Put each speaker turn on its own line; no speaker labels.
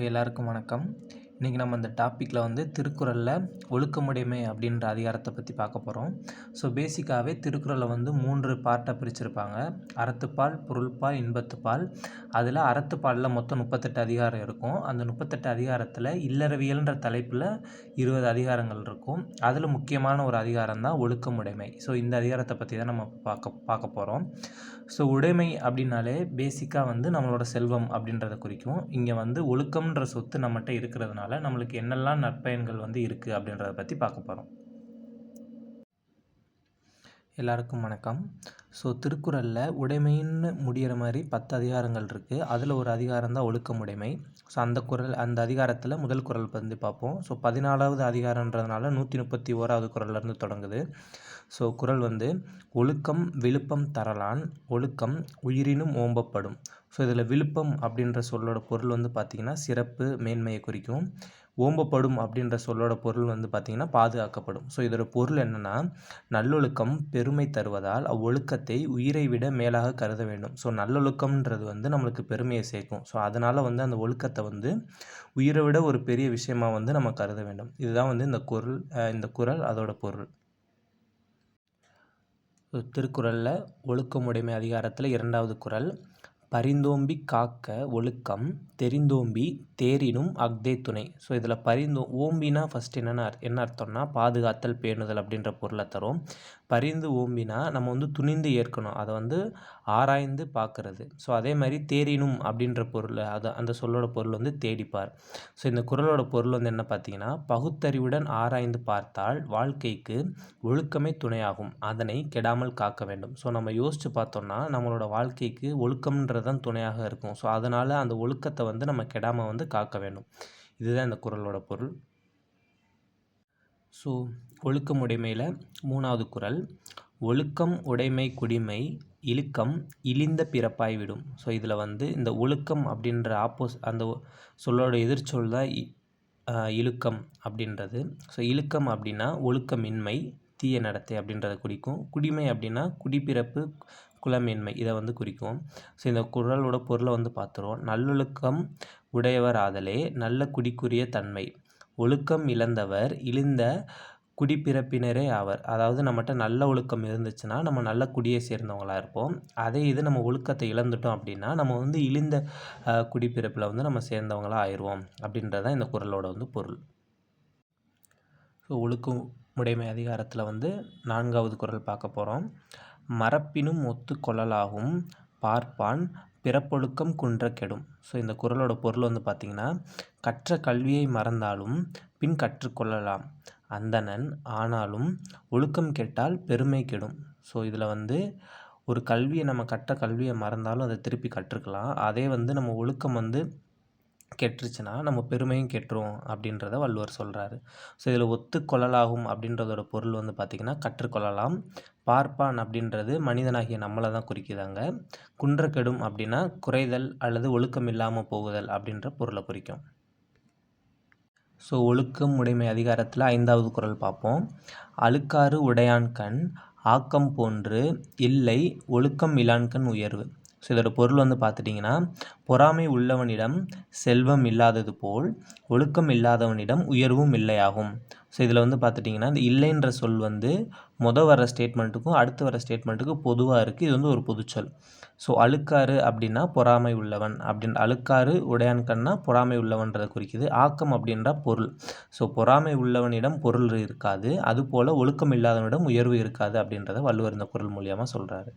எல்லாருக்கும் வணக்கம். இன்றைக்கி நம்ம இந்த டாப்பிக்கில் வந்து திருக்குறளில் ஒழுக்கமுடைமை அப்படின்ற அதிகாரத்தை பற்றி பார்க்க போகிறோம். பேசிக்காகவே திருக்குறளை வந்து 3 பார்ட்டாக பிரிச்சிருப்பாங்க. அறத்துப்பால், பொருள்பால், இன்பத்துப்பால். அதில் அறத்துப்பாலில் மொத்தம் 38 அதிகாரம் இருக்கும். அந்த 38 அதிகாரத்தில் இல்லறவியல்ன்ற தலைப்பில் 20 அதிகாரங்கள் இருக்கும். அதில் முக்கியமான ஒரு அதிகாரம் தான் ஒழுக்கமுடைமை. இந்த அதிகாரத்தை பற்றி தான் நம்ம பார்க்க போகிறோம். உடைமை அப்படின்னாலே பேசிக்காக வந்து நம்மளோட செல்வம் அப்படின்றத குறிக்கும். இங்கே வந்து ஒழுக்கம்ன்ற சொத்து நம்மகிட்ட இருக்கிறதுனால நம்மளுக்கு என்னெல்லாம் நற்பயன்கள் வந்து இருக்குது அப்படின்றத பற்றி பார்க்க போகிறோம். எல்லாருக்கும் வணக்கம். திருக்குறளில் உடைமைன்னு முடிகிற மாதிரி 10 அதிகாரங்கள் இருக்குது. அதில் ஒரு அதிகாரம் தான் ஒழுக்கமுடைமை. அந்த அதிகாரத்தில் முதல் குறள் வந்து பார்ப்போம். 14வது அதிகாரன்றதுனால 131வது குறள்லேருந்து தொடங்குது. குறள் வந்து ஒழுக்கம் விழுப்பம் தரலான் ஒழுக்கம் உயிரினும் ஓம்பப்படும். இதில் விழுப்பம் அப்படின்ற சொல்லோட பொருள் வந்து பார்த்திங்கன்னா சிறப்பு மேன்மையை குறிக்கும். ஓம்பப்படும் அப்படின்ற சொல்லோட பொருள் வந்து பார்த்திங்கன்னா பாதுகாக்கப்படும். இதோட பொருள் என்னென்னா, நல்லொழுக்கம் பெருமை தருவதால் அவ்வொழுக்கத்தை உயிரை விட மேலாக கருத வேண்டும். நல்லொழுக்கம்ன்றது வந்து நம்மளுக்கு பெருமையை சேர்க்கும். அதனால் வந்து அந்த ஒழுக்கத்தை வந்து உயிரை விட ஒரு பெரிய விஷயமா வந்து நம்ம கருத வேண்டும். இதுதான் வந்து இந்த குறள் அதோட பொருள். திருக்குறளில் ஒழுக்கமுடைமை அதிகாரத்தில் 2வது குறள், பரிந்தோம்பி காக்க ஒழுக்கம் தெரிந்தோம்பி தேரினும் அஃதே துணை. இதில் ஓம்பினா ஃபஸ்ட் என்ன அர்த்தம்னா பாதுகாத்தல் பேணுதல் அப்படின்ற பொருளை தரும். பரிந்து ஓம்பினா நம்ம வந்து துணிந்து ஏற்கணும், அதை வந்து ஆராய்ந்து பார்க்கறது. அதே மாதிரி தேரினும் அப்படின்ற பொருள் அந்த சொல்லோட பொருள் வந்து தேடிப்பார். இந்த குறளோட பொருள் வந்து என்ன பார்த்தீங்கன்னா, பகுத்தறிவுடன் ஆராய்ந்து பார்த்தால் வாழ்க்கைக்கு ஒழுக்கமே துணையாகும், அதனை கெடாமல் காக்க வேண்டும். நம்ம யோசித்து பார்த்தோம்னா நம்மளோட வாழ்க்கைக்கு ஒழுக்கம்ன்றது தான் துணையாக இருக்கும். அதனால் அந்த ஒழுக்கத்தை வந்து நம்ம கெடாமல் வந்து காக்க வேண்டும். இதுதான் இந்த குறளோட பொருள். ஒழுக்கமுடைமையில் 3வது குறள், ஒழுக்கம் உடைமை குடிமை இழுக்கம் இழிந்த பிறப்பாய் விடும். இதில் வந்து இந்த ஒழுக்கம் அப்படின்ற அந்த சொல்லோட எதிர்ச்சொல் தான் இழுக்கம் அப்படின்றது. இழுக்கம் அப்படின்னா ஒழுக்கமின்மை தீய நடத்தை அப்படின்றத குறிக்கும். குடிமை அப்படின்னா குடிப்பிறப்பு குலமேன்மை இதை வந்து குறிக்கும். இந்த குறளோட பொருளை வந்து பார்த்துருவோம். நல்லொழுக்கம் உடையவர் ஆதலே நல்ல குடிக்குரிய தன்மை, ஒழுக்கம் இழந்தவர் இழிந்த குடிப்பிறப்பினரே ஆவர். அதாவது நம்மகிட்ட நல்ல ஒழுக்கம் இருந்துச்சுன்னா நம்ம நல்ல குடியை சேர்ந்தவங்களாக இருப்போம். அதே இது நம்ம ஒழுக்கத்தை இழந்துட்டோம் அப்படின்னா நம்ம வந்து இழிந்த குடிப்பிறப்பில் வந்து நம்ம சேர்ந்தவங்களாக ஆயிடுவோம் அப்படின்றதான் இந்த குறளோட வந்து பொருள். ஒழுக்கமுடைமை அதிகாரத்தில் வந்து 4வது குறள் பார்க்க போகிறோம். மறப்பினும் ஒத்து கொள்ளலாகும் பார்ப்பான் பிறப்பொழுக்கம் குன்ற கெடும். இந்த குறளோட பொருள் வந்து பார்த்திங்கன்னா, கற்ற கல்வியை மறந்தாலும் பின் கற்றுக்கொள்ளலாம் அந்தணன், ஆனாலும் ஒழுக்கம் கெட்டால் பெருமை கெடும். இதில் வந்து ஒரு கல்வியை நம்ம கற்ற கல்வியை மறந்தாலும் அதை திருப்பி கற்றுக்கலாம். அதே வந்து நம்ம ஒழுக்கம் வந்து கெட்டுருச்சுன்னா நம்ம பெருமையும் கெட்டுரும் அப்படின்றத வள்ளுவர் சொல்கிறாரு. இதில் ஒத்துக்கொள்ளலாகும் அப்படின்றதோட பொருள் வந்து பார்த்திங்கன்னா கற்றுக்கொள்ளலாம். பார்ப்பான் அப்படின்றது மனிதனாகிய நம்மளை தான் குறிக்குதாங்க. குன்ற கெடும் அப்படின்னா குறைதல் அல்லது ஒழுக்கம் இல்லாமல் போகுதல் அப்படின்ற பொருளை குறிக்கும். ஒழுக்கம் உடைமை அதிகாரத்தில் 5வது குறள் பார்ப்போம். அழுக்காறு உடையான்கண் ஆக்கம் போன்று இல்லை ஒழுக்கம் இலான்கண் உயர்வு. இதோட பொருள் வந்து பார்த்துட்டிங்கன்னா, பொறாமை உள்ளவனிடம் செல்வம் இல்லாதது போல் ஒழுக்கம் இல்லாதவனிடம் உயர்வும் இல்லையாகும். இதில் வந்து பார்த்துட்டிங்கன்னா, இந்த இல்லைன்ற சொல் வந்து வர ஸ்டேட்மெண்ட்டுக்கும் அடுத்து வர ஸ்டேட்மெண்ட்டுக்கும் பொதுவாக இருக்குது. இது வந்து ஒரு பொதுச்சொல். அழுக்காறு அப்படின்னா பொறாமை உள்ளவன் அழுக்காறு உடையான்கண்ணா பொறாமை உள்ளவன்றதை குறிக்குது. ஆக்கம் அப்படின்ற பொருள். பொறாமை உள்ளவனிடம் பொருள் இருக்காது, அதுபோல் ஒழுக்கம் இல்லாதவனிடம் உயர்வு இருக்காது அப்படின்றத வள்ளுவர் இந்த குறள் மூலியமாக சொல்கிறாரு.